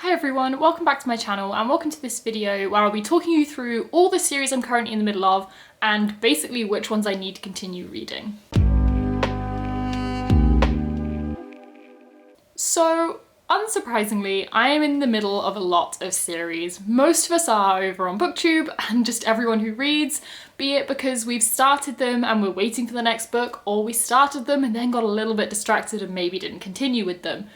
Hi everyone, welcome back to my channel and welcome to this video where I'll be talking you through all the series I'm currently in the middle of and basically which ones I need to continue reading. So, unsurprisingly, I am in the middle of a lot of series. Most of us are over on BookTube and just everyone who reads, be it because we've started them and we're waiting for the next book, or we started them and then got a little bit distracted and maybe didn't continue with them.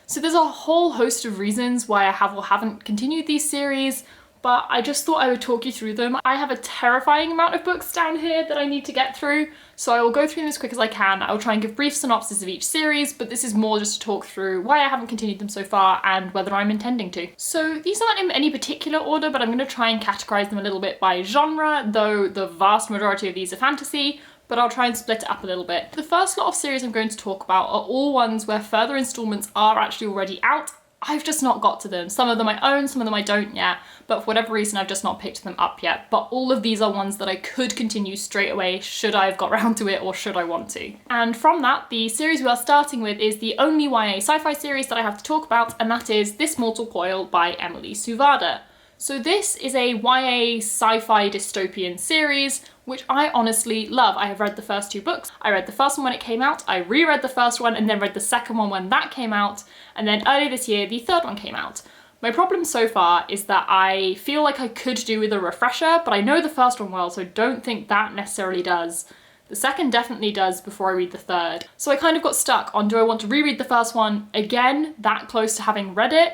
So there's a whole host of reasons why I have or haven't continued these series, but I just thought I would talk you through them. I have a terrifying amount of books down here that I need to get through, so I will go through them as quick as I can. I will try and give brief synopsis of each series, but this is more just to talk through why I haven't continued them so far and whether I'm intending to. So these aren't in any particular order, but I'm going to try and categorize them a little bit by genre, though the vast majority of these are fantasy. But I'll try and split it up a little bit. The first lot of series I'm going to talk about are all ones where further installments are actually already out. I've just not got to them. Some of them I own, some of them I don't yet, but for whatever reason I've just not picked them up yet. But all of these are ones that I could continue straight away should I have got round to it or should I want to. And from that, the series we are starting with is the only YA sci-fi series that I have to talk about, and that is This Mortal Coil by Emily Suvada. So this is a YA sci-fi dystopian series, which I honestly love. I have read the first two books. I read the first one when it came out, I reread the first one and then read the second one when that came out, and then earlier this year the third one came out. My problem so far is that I feel like I could do with a refresher, but I know the first one well, so don't think that necessarily does. The second definitely does before I read the third. So I kind of got stuck on, do I want to reread the first one again, that close to having read it?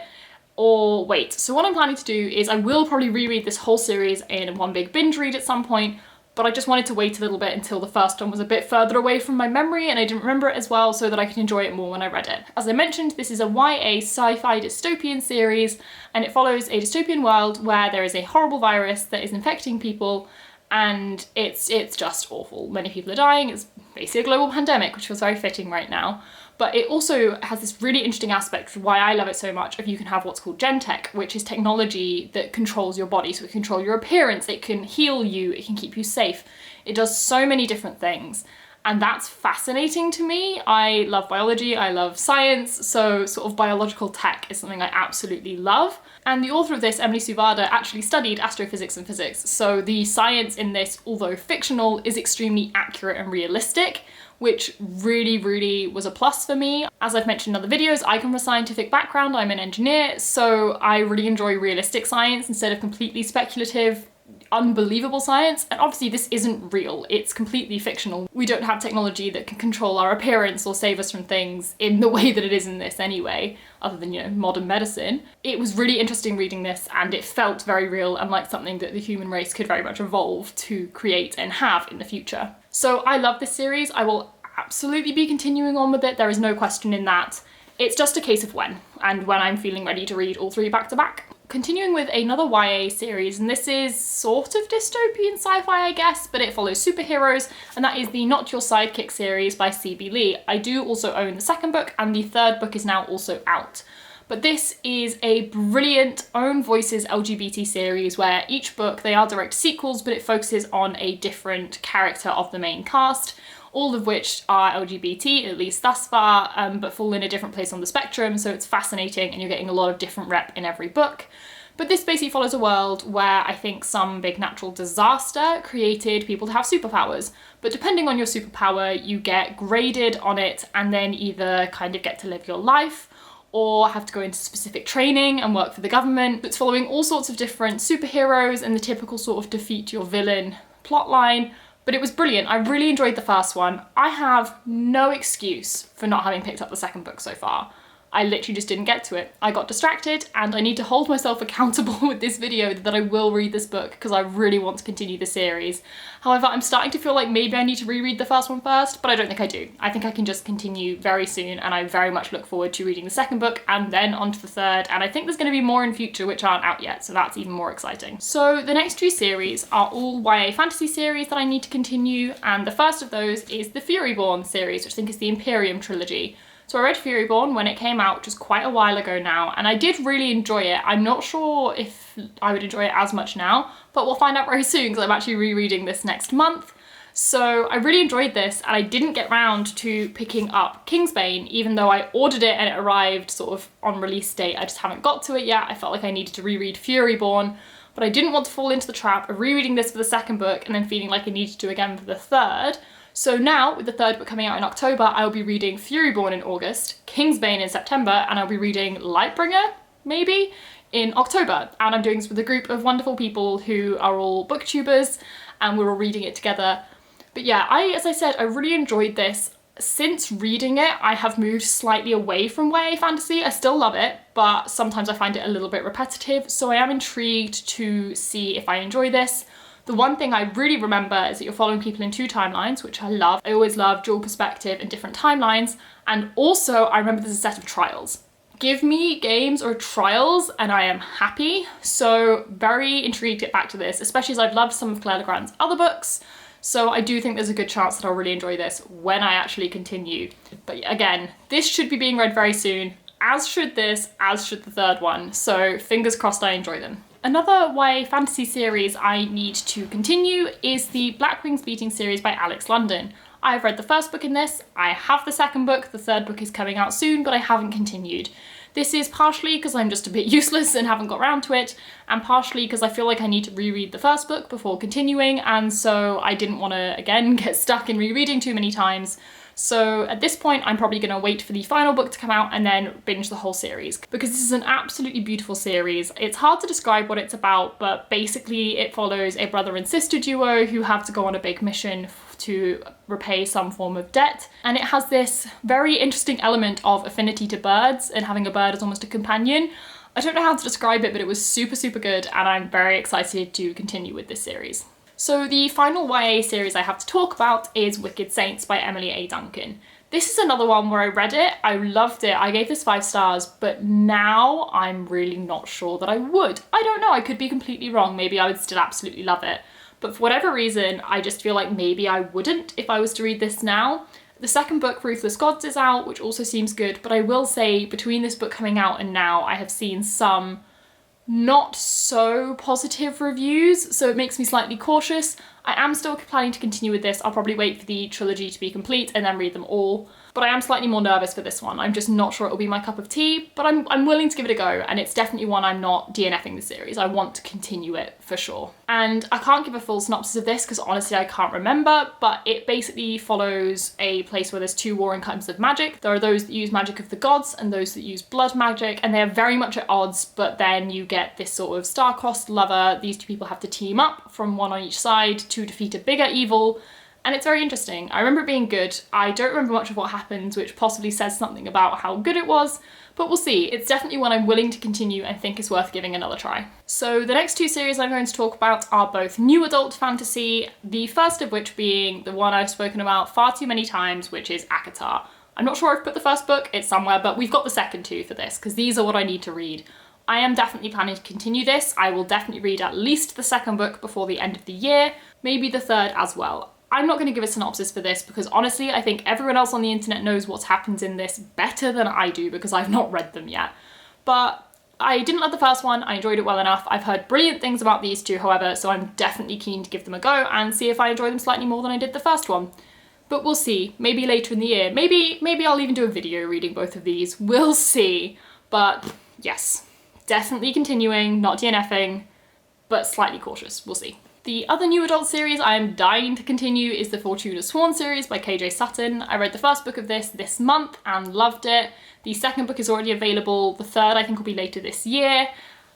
Or wait. So what I'm planning to do is I will probably reread this whole series in one big binge read at some point, but I just wanted to wait a little bit until the first one was a bit further away from my memory and I didn't remember it as well, so that I could enjoy it more when I read it. As I mentioned, this is a YA sci-fi dystopian series, and it follows a dystopian world where there is a horrible virus that is infecting people, and it's just awful. Many people are dying. It's basically a global pandemic, which feels very fitting right now. But it also has this really interesting aspect, why I love it so much, of you can have what's called gentech, which is technology that controls your body. So it can control your appearance, it can heal you, it can keep you safe. It does so many different things. And that's fascinating to me. I love biology, I love science, so sort of biological tech is something I absolutely love. And the author of this, Emily Suvada, actually studied astrophysics and physics. So the science in this, although fictional, is extremely accurate and realistic, which really was a plus for me. As I've mentioned in other videos, I come from a scientific background, I'm an engineer, so I really enjoy realistic science instead of completely speculative, unbelievable science. And obviously this isn't real, it's completely fictional. We don't have technology that can control our appearance or save us from things in the way that it is in this anyway, other than, you know, modern medicine. It was really interesting reading this, and it felt very real and like something that the human race could very much evolve to create and have in the future. So I love this series. I will absolutely be continuing on with it, there is no question in that. It's just a case of when, and when I'm feeling ready to read all three back to back. Continuing with another YA series, and this is sort of dystopian sci-fi, I guess, but it follows superheroes, and that is the Not Your Sidekick series by C.B. Lee. I do also own the second book, and the third book is now also out. But this is a brilliant own voices LGBT series where each book, they are direct sequels, but it focuses on a different character of the main cast, all of which are LGBT, at least thus far, but fall in a different place on the spectrum, so it's fascinating and you're getting a lot of different rep in every book. But this basically follows a world where I think some big natural disaster created people to have superpowers. But depending on your superpower, you get graded on it and then either kind of get to live your life or have to go into specific training and work for the government. It's following all sorts of different superheroes and the typical sort of defeat your villain plotline. But it was brilliant. I really enjoyed the first one. I have no excuse for not having picked up the second book so far. I literally just didn't get to it. I got distracted, and I need to hold myself accountable with this video that I will read this book because I really want to continue the series. However, I'm starting to feel like maybe I need to reread the first one first, but I don't think I do. I think I can just continue very soon, and I very much look forward to reading the second book and then on to the third, and I think there's going to be more in future which aren't out yet, so that's even more exciting. So the next two series are all YA fantasy series that I need to continue, and the first of those is the Furyborn series, which I think is the Imperium trilogy. So I read Furyborn when it came out, which was quite a while ago now, and I did really enjoy it. I'm not sure if I would enjoy it as much now, but we'll find out very soon because I'm actually rereading this next month. So I really enjoyed this, and I didn't get round to picking up Kingsbane, even though I ordered it and it arrived sort of on release date. I just haven't got to it yet. I felt like I needed to reread Furyborn, but I didn't want to fall into the trap of rereading this for the second book and then feeling like I needed to again for the third. So now, with the third book coming out in October, I'll be reading Furyborn in August, Kingsbane in September, and I'll be reading Lightbringer, maybe, in October. And I'm doing this with a group of wonderful people who are all booktubers, and we're all reading it together. But yeah, as I said, I really enjoyed this. Since reading it, I have moved slightly away from YA fantasy. I still love it, but sometimes I find it a little bit repetitive, so I am intrigued to see if I enjoy this. The one thing I really remember is that you're following people in two timelines, which I love. I always love dual perspective and different timelines, and also I remember there's a set of trials. Give me games or trials and I am happy, so very intrigued to get back to this, especially as I've loved some of Claire Legrand's other books. So I do think there's a good chance that I'll really enjoy this when I actually continue. But again, this should be being read very soon, as should this, as should the third one. So fingers crossed I enjoy them. Another YA fantasy series I need to continue is the Black Wings Beating series by Alex London. I've read the first book in this, I have the second book, the third book is coming out soon, but I haven't continued. This is partially because I'm just a bit useless and haven't got around to it, and partially because I feel like I need to reread the first book before continuing, and so I didn't want to, again, get stuck in rereading too many times. So at this point, I'm probably going to wait for the final book to come out and then binge the whole series, because this is an absolutely beautiful series. It's hard to describe what it's about, but basically it follows a brother and sister duo who have to go on a big mission to repay some form of debt. And it has this very interesting element of affinity to birds and having a bird as almost a companion. I don't know how to describe it, but it was super, super good, and I'm very excited to continue with this series. So the final YA series I have to talk about is Wicked Saints by Emily A. Duncan. This is another one where I read it, I loved it, I gave this 5 stars, but now I'm really not sure that I would. I don't know, I could be completely wrong, maybe I would still absolutely love it. But for whatever reason, I just feel like maybe I wouldn't if I was to read this now. The second book, Ruthless Gods, is out, which also seems good, but I will say between this book coming out and now, I have seen some not so positive reviews, so it makes me slightly cautious. I am still planning to continue with this. I'll probably wait for the trilogy to be complete and then read them all. But I am slightly more nervous for this one. I'm just not sure it'll be my cup of tea, but I'm willing to give it a go, and it's definitely one I'm not DNFing the series. I want to continue it for sure. And I can't give a full synopsis of this because honestly I can't remember, but it basically follows a place where there's 2 warring kinds of magic. There are those that use magic of the gods and those that use blood magic, and they are very much at odds, but then you get this sort of star-crossed lover. These 2 people have to team up from one on each side to defeat a bigger evil. And it's very interesting. I remember it being good. I don't remember much of what happens, which possibly says something about how good it was, but we'll see. It's definitely one I'm willing to continue and think is worth giving another try. So the next 2 series I'm going to talk about are both new adult fantasy, the first of which being the one I've spoken about far too many times, which is ACOTAR. I'm not sure I've put the first book, it's somewhere, but we've got the second 2 for this, because these are what I need to read. I am definitely planning to continue this. I will definitely read at least the second book before the end of the year, maybe the third as well. I'm not going to give a synopsis for this because honestly I think everyone else on the internet knows what's happened in this better than I do because I've not read them yet. But I didn't love the first one, I enjoyed it well enough. I've heard brilliant things about these 2 however, so I'm definitely keen to give them a go and see if I enjoy them slightly more than I did the first one. But we'll see, maybe later in the year. Maybe I'll even do a video reading both of these, we'll see. But yes, definitely continuing, not DNFing, but slightly cautious, we'll see. The other new adult series I am dying to continue is the Fortuna Sworn series by KJ Sutton. I read the first book of this month and loved it. The second book is already available. The third I think will be later this year.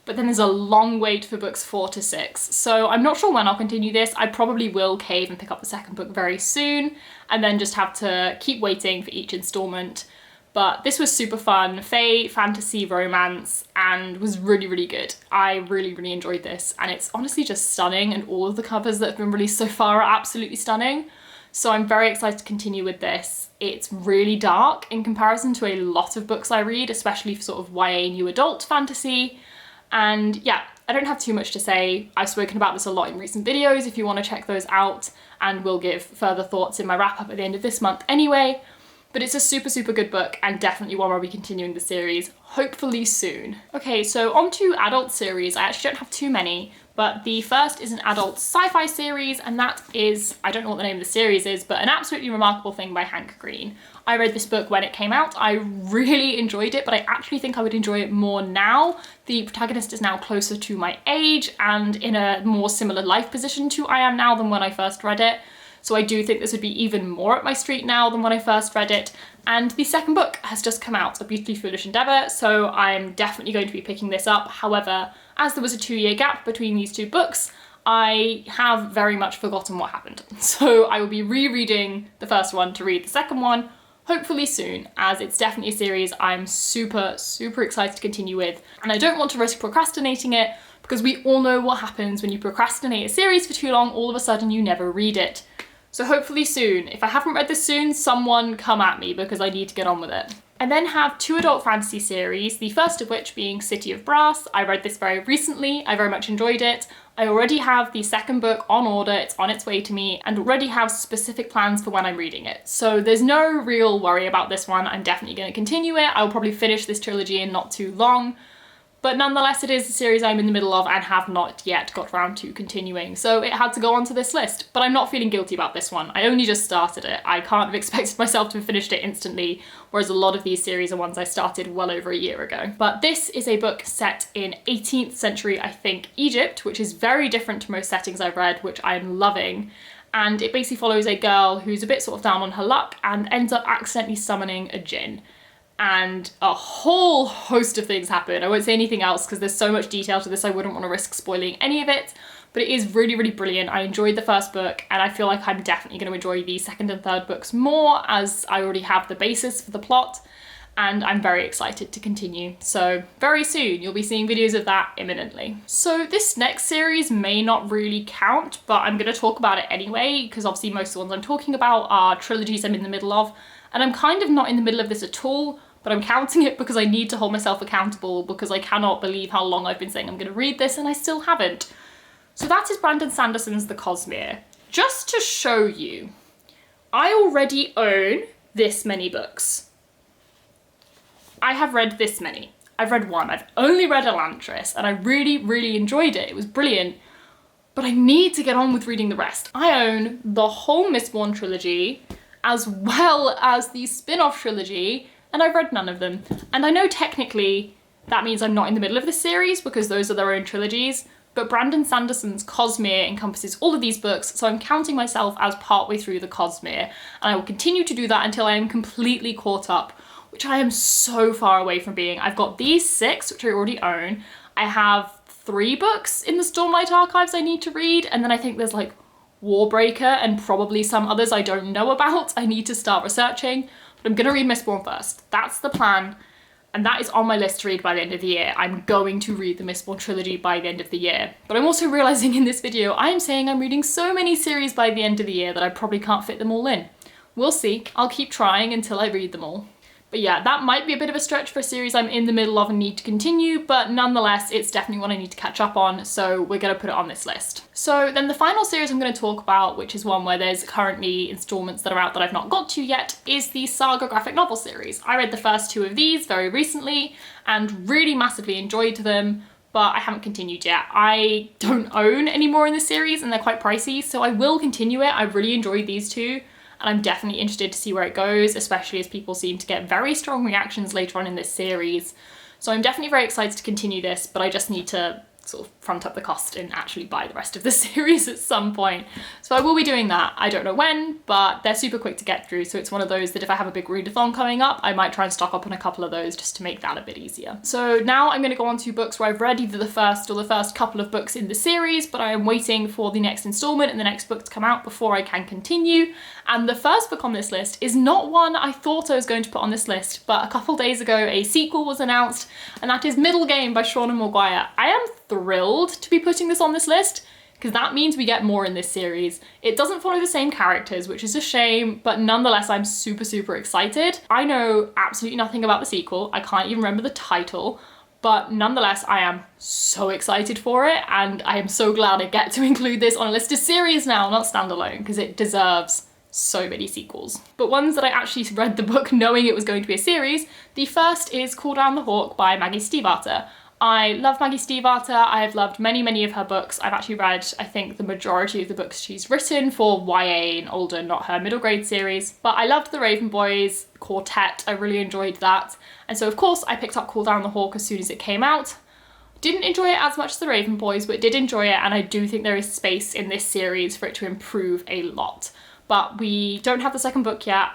But then there's a long wait for books 4 to 6. So I'm not sure when I'll continue this. I probably will cave and pick up the second book very soon and then just have to keep waiting for each installment. But this was super fun, fae, fantasy, romance, and was really, really good. I really, really enjoyed this, and it's honestly just stunning, and all of the covers that have been released so far are absolutely stunning. So I'm very excited to continue with this. It's really dark in comparison to a lot of books I read, especially for sort of YA new adult fantasy. And yeah, I don't have too much to say. I've spoken about this a lot in recent videos if you want to check those out, and will give further thoughts in my wrap up at the end of this month anyway. But it's a super, super good book and definitely one where I'll be continuing the series, hopefully soon. Okay, so on to adult series. I actually don't have too many, but the first is an adult sci-fi series, and that is, I don't know what the name of the series is, but An Absolutely Remarkable Thing by Hank Green. I read this book when it came out. I really enjoyed it, but I actually think I would enjoy it more now. The protagonist is now closer to my age and in a more similar life position to I am now than when I first read it. So I do think this would be even more up my street now than when I first read it. And the second book has just come out, A Beautifully Foolish Endeavour, so I'm definitely going to be picking this up. However, as there was a 2-year gap between these two books, I have very much forgotten what happened. So I will be rereading the first one to read the second one, hopefully soon, as it's definitely a series I'm super, super excited to continue with. And I don't want to risk procrastinating it, because we all know what happens when you procrastinate a series for too long, all of a sudden you never read it. So hopefully soon. If I haven't read this soon, someone come at me because I need to get on with it. I then have 2 adult fantasy series, the first of which being City of Brass. I read this very recently, I very much enjoyed it. I already have the second book on order, it's on its way to me, and already have specific plans for when I'm reading it. So there's no real worry about this one, I'm definitely going to continue it. I will probably finish this trilogy in not too long. But nonetheless, it is a series I'm in the middle of and have not yet got around to continuing, so it had to go onto this list. But I'm not feeling guilty about this one. I only just started it. I can't have expected myself to have finished it instantly, whereas a lot of these series are ones I started well over a year ago. But this is a book set in 18th century, I think, Egypt, which is very different to most settings I've read, which I'm loving. And it basically follows a girl who's a bit sort of down on her luck and ends up accidentally summoning a djinn. And a whole host of things happen. I won't say anything else because there's so much detail to this, I wouldn't want to risk spoiling any of it, but it is really, really brilliant. I enjoyed the first book and I feel like I'm definitely going to enjoy the second and third books more, as I already have the basis for the plot and I'm very excited to continue. So very soon you'll be seeing videos of that imminently. So this next series may not really count, but I'm going to talk about it anyway, because obviously most of the ones I'm talking about are trilogies I'm in the middle of, and I'm kind of not in the middle of this at all. But I'm counting it because I need to hold myself accountable, because I cannot believe how long I've been saying I'm going to read this and I still haven't. So that is Brandon Sanderson's The Cosmere. Just to show you, I already own this many books. I have read this many. I've read one. I've only read Elantris and I really, really enjoyed it. It was brilliant. But I need to get on with reading the rest. I own the whole Mistborn trilogy as well as the spin-off trilogy, and I've read none of them. And I know technically that means I'm not in the middle of the series because those are their own trilogies, but Brandon Sanderson's Cosmere encompasses all of these books, so I'm counting myself as partway through the Cosmere, and I will continue to do that until I am completely caught up, which I am so far away from being. I've got these 6, which I already own. I have 3 books in the Stormlight Archives I need to read, and then I think there's like Warbreaker and probably some others I don't know about I need to start researching. But I'm gonna read Mistborn first. That's the plan, and that is on my list to read by the end of the year. I'm going to read the Mistborn trilogy by the end of the year. But I'm also realizing in this video, I am saying I'm reading so many series by the end of the year that I probably can't fit them all in. We'll see. I'll keep trying until I read them all. But yeah, that might be a bit of a stretch for a series I'm in the middle of and need to continue, but nonetheless, it's definitely one I need to catch up on, so we're gonna put it on this list. So then the final series I'm gonna talk about, which is one where there's currently installments that are out that I've not got to yet, is the Saga graphic novel series. I read the first 2 of these very recently and really massively enjoyed them, but I haven't continued yet. I don't own any more in the series and they're quite pricey, so I will continue it. I really enjoyed these 2. And I'm definitely interested to see where it goes, especially as people seem to get very strong reactions later on in this series. So I'm definitely very excited to continue this, but I just need to sort of front up the cost and actually buy the rest of the series at some point. So I will be doing that. I don't know when, but they're super quick to get through. So it's one of those that if I have a big readathon coming up, I might try and stock up on a couple of those just to make that a bit easier. So now I'm going to go on to books where I've read either the first or the first couple of books in the series, but I am waiting for the next installment and the next book to come out before I can continue. And the first book on this list is not one I thought I was going to put on this list, but a couple days ago a sequel was announced, and that is Middle Game by Sean Maguire. I am thrilled to be putting this on this list because that means we get more in this series. It doesn't follow the same characters, which is a shame, but nonetheless I'm super, super excited. I know absolutely nothing about the sequel. I can't even remember the title, but nonetheless I am so excited for it, and I am so glad I get to include this on a list of series now, not standalone, because it deserves so many sequels. But ones that I actually read the book knowing it was going to be a series, the first is Call Down the Hawk by Maggie Stiefvater. I love Maggie Stiefvater. I've loved many of her books. I've actually read, I think, the majority of the books she's written for YA and older, not her middle grade series. But I loved the Raven Boys quartet. I really enjoyed that. And so, of course, I picked up Call Down the Hawk as soon as it came out. Didn't enjoy it as much as the Raven Boys, but did enjoy it, and I do think there is space in this series for it to improve a lot. But we don't have the second book yet.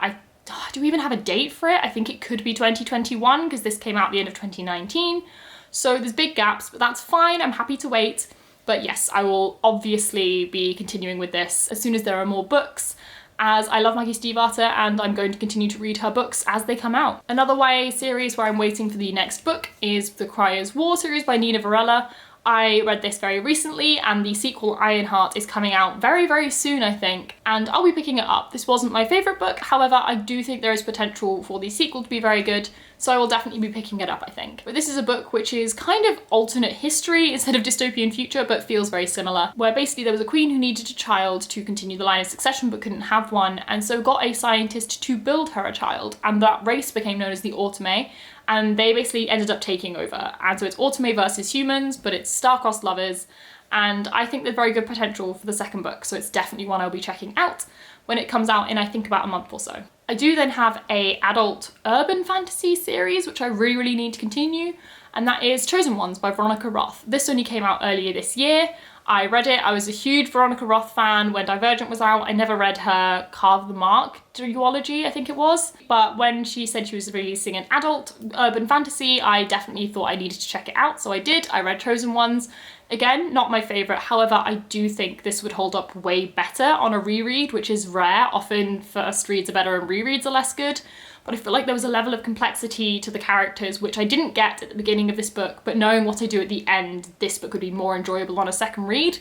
Do we even have a date for it? I think it could be 2021 because this came out at the end of 2019. So there's big gaps, but that's fine. I'm happy to wait. But yes, I will obviously be continuing with this as soon as there are more books, as I love Maggie Stiefvater and I'm going to continue to read her books as they come out. Another YA series where I'm waiting for the next book is the Cryer's War series by Nina Varela. I read this very recently, and the sequel Ironheart is coming out very soon, I think, and I'll be picking it up. This wasn't my favourite book, however, I do think there is potential for the sequel to be very good, so I will definitely be picking it up, I think. But this is a book which is kind of alternate history instead of dystopian future, but feels very similar, where basically there was a queen who needed a child to continue the line of succession but couldn't have one, and so got a scientist to build her a child, and that race became known as the Autome, and they basically ended up taking over. And so it's Autome versus humans, but it's star-crossed lovers, and I think there's very good potential for the second book, so it's definitely one I'll be checking out when it comes out in, I think, about a month or so. I do then have a adult urban fantasy series, which I really need to continue, and that is Chosen Ones by Veronica Roth. This only came out earlier this year. I read it. I was a huge Veronica Roth fan when Divergent was out. I never read her Carve the Mark duology, I think it was. But when she said she was releasing an adult urban fantasy, I definitely thought I needed to check it out. So I did. I read Chosen Ones. Again, not my favourite. However, I do think this would hold up way better on a reread, which is rare. Often first reads are better and rereads are less good. But I feel like there was a level of complexity to the characters which I didn't get at the beginning of this book, but knowing what I do at the end, this book would be more enjoyable on a second read.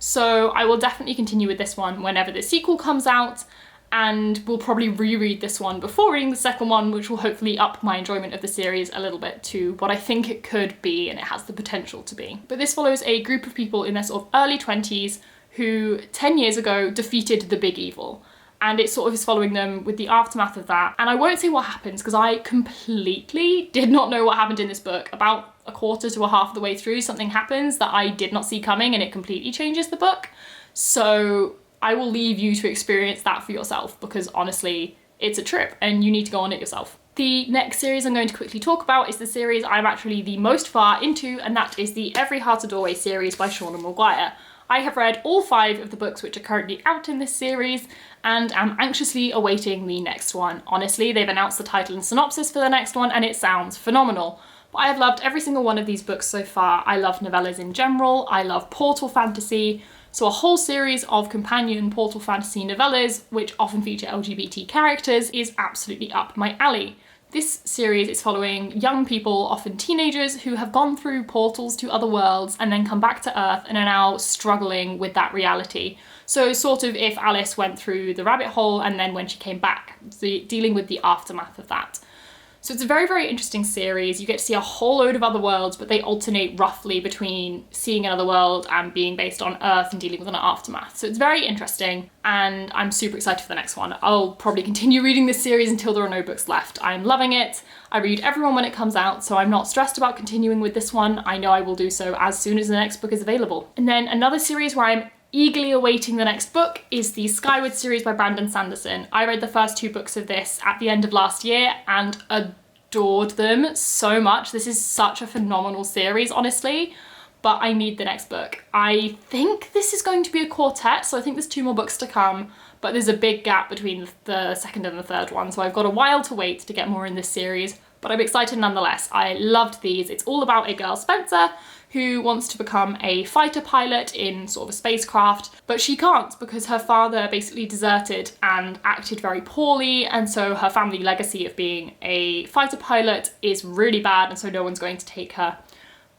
So I will definitely continue with this one whenever the sequel comes out, and we'll probably reread this one before reading the second one, which will hopefully up my enjoyment of the series a little bit to what I think it could be and it has the potential to be. But this follows a group of people in their sort of early 20s who 10 years ago defeated the big evil. And it sort of is following them with the aftermath of that. And I won't say what happens because I completely did not know what happened in this book. About a quarter to a half of the way through, something happens that I did not see coming and it completely changes the book. So I will leave you to experience that for yourself because honestly, it's a trip and you need to go on it yourself. The next series I'm going to quickly talk about is the series I'm actually the most far into, and that is the Every Heart a Doorway series by Shauna Maguire. I have read all 5 of the books which are currently out in this series and am anxiously awaiting the next one. Honestly, they've announced the title and synopsis for the next one and it sounds phenomenal. But I have loved every single one of these books so far. I love novellas in general, I love portal fantasy, so a whole series of companion portal fantasy novellas which often feature LGBT characters is absolutely up my alley. This series is following young people, often teenagers, who have gone through portals to other worlds and then come back to Earth and are now struggling with that reality. So sort of if Alice went through the rabbit hole and then when she came back, dealing with the aftermath of that. So it's a very interesting series. You get to see a whole load of other worlds, but they alternate roughly between seeing another world and being based on Earth and dealing with an aftermath. So it's very interesting and I'm super excited for the next one. I'll probably continue reading this series until there are no books left. I'm loving it. I read everyone when it comes out, so I'm not stressed about continuing with this one. I know I will do so as soon as the next book is available. And then another series where I'm eagerly awaiting the next book is the Skyward series by Brandon Sanderson. I read the first 2 books of this at the end of last year and adored them so much. This is such a phenomenal series, honestly, but I need the next book. I think this is going to be a quartet, so I think there's 2 more books to come, but there's a big gap between the second and the third one, so I've got a while to wait to get more in this series, but I'm excited nonetheless. I loved these. It's all about a girl, Spencer, who wants to become a fighter pilot in sort of a spacecraft, but she can't because her father basically deserted and acted very poorly, and so her family legacy of being a fighter pilot is really bad, and so no one's going to take her.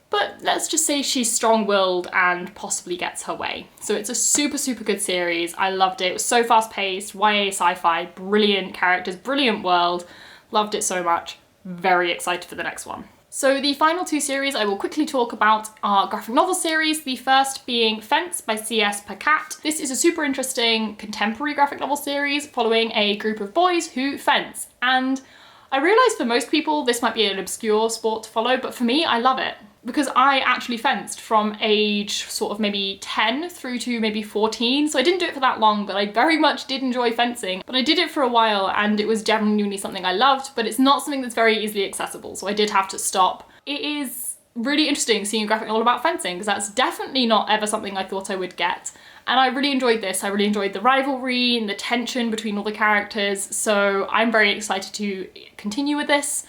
But let's just say she's strong-willed and possibly gets her way. So it's a super good series. I loved it. It was so fast-paced, YA sci-fi, brilliant characters, brilliant world. Loved it so much. Very excited for the next one. So the final two series I will quickly talk about are graphic novel series, the first being Fence by C.S. Pacat. This is a super interesting contemporary graphic novel series following a group of boys who fence. And I realise for most people this might be an obscure sport to follow, but for me, I love it. Because I actually fenced from age sort of maybe 10 through to maybe 14. So I didn't do it for that long, but I very much did enjoy fencing. But I did it for a while and it was genuinely something I loved, but it's not something that's very easily accessible. So I did have to stop. It is really interesting seeing a graphic novel about fencing because that's definitely not ever something I thought I would get. And I really enjoyed this. I really enjoyed the rivalry and the tension between all the characters. So I'm very excited to continue with this.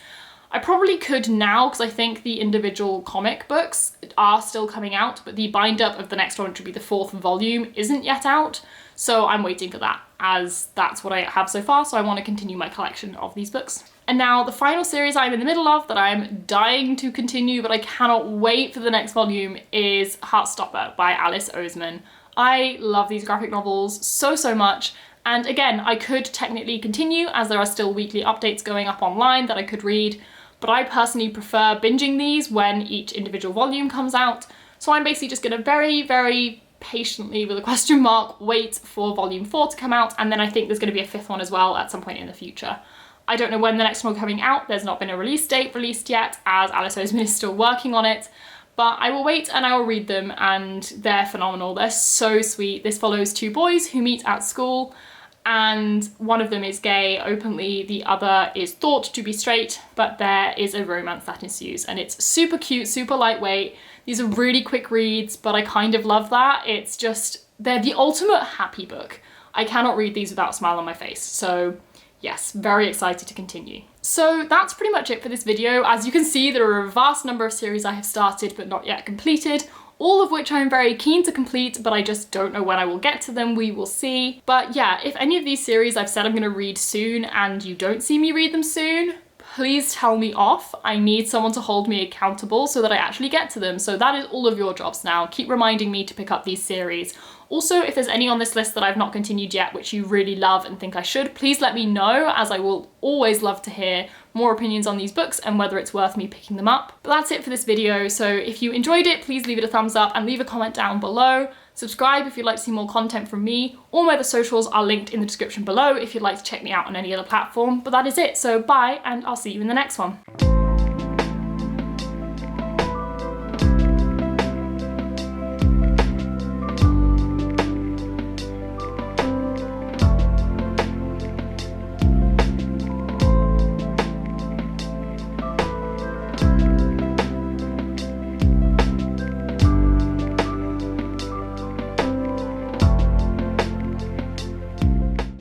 I probably could now because I think the individual comic books are still coming out, but the bind up of the next one, which would be the 4th volume, isn't yet out. So I'm waiting for that as that's what I have so far. So I want to continue my collection of these books. And now the final series I'm in the middle of that I'm dying to continue, but I cannot wait for the next volume is Heartstopper by Alice Oseman. I love these graphic novels so much. And again, I could technically continue as there are still weekly updates going up online that I could read, but I personally prefer binging these when each individual volume comes out. So I'm basically just gonna very patiently, with a question mark, wait for volume 4 to come out. And then I think there's gonna be a 5th one as well at some point in the future. I don't know when the next one will be coming out. There's not been a release date released yet as Alice Oseman is still working on it. But I will wait and I will read them and they're phenomenal. They're so sweet. This follows two boys who meet at school and one of them is gay openly, the other is thought to be straight, but there is a romance that ensues and it's super cute, super lightweight. These are really quick reads, but I kind of love that. It's just, they're the ultimate happy book. I cannot read these without a smile on my face. So yes, very excited to continue. So that's pretty much it for this video. As you can see, there are a vast number of series I have started but not yet completed, all of which I'm very keen to complete, but I just don't know when I will get to them. We will see. But yeah, if any of these series I've said I'm gonna read soon and you don't see me read them soon, please tell me off. I need someone to hold me accountable so that I actually get to them. So that is all of your jobs now. Keep reminding me to pick up these series. Also, if there's any on this list that I've not continued yet, which you really love and think I should, please let me know, as I will always love to hear more opinions on these books and whether it's worth me picking them up. But that's it for this video. So if you enjoyed it, please leave it a thumbs up and leave a comment down below. Subscribe if you'd like to see more content from me. All my other socials are linked in the description below if you'd like to check me out on any other platform. But that is it. So bye, and I'll see you in the next one.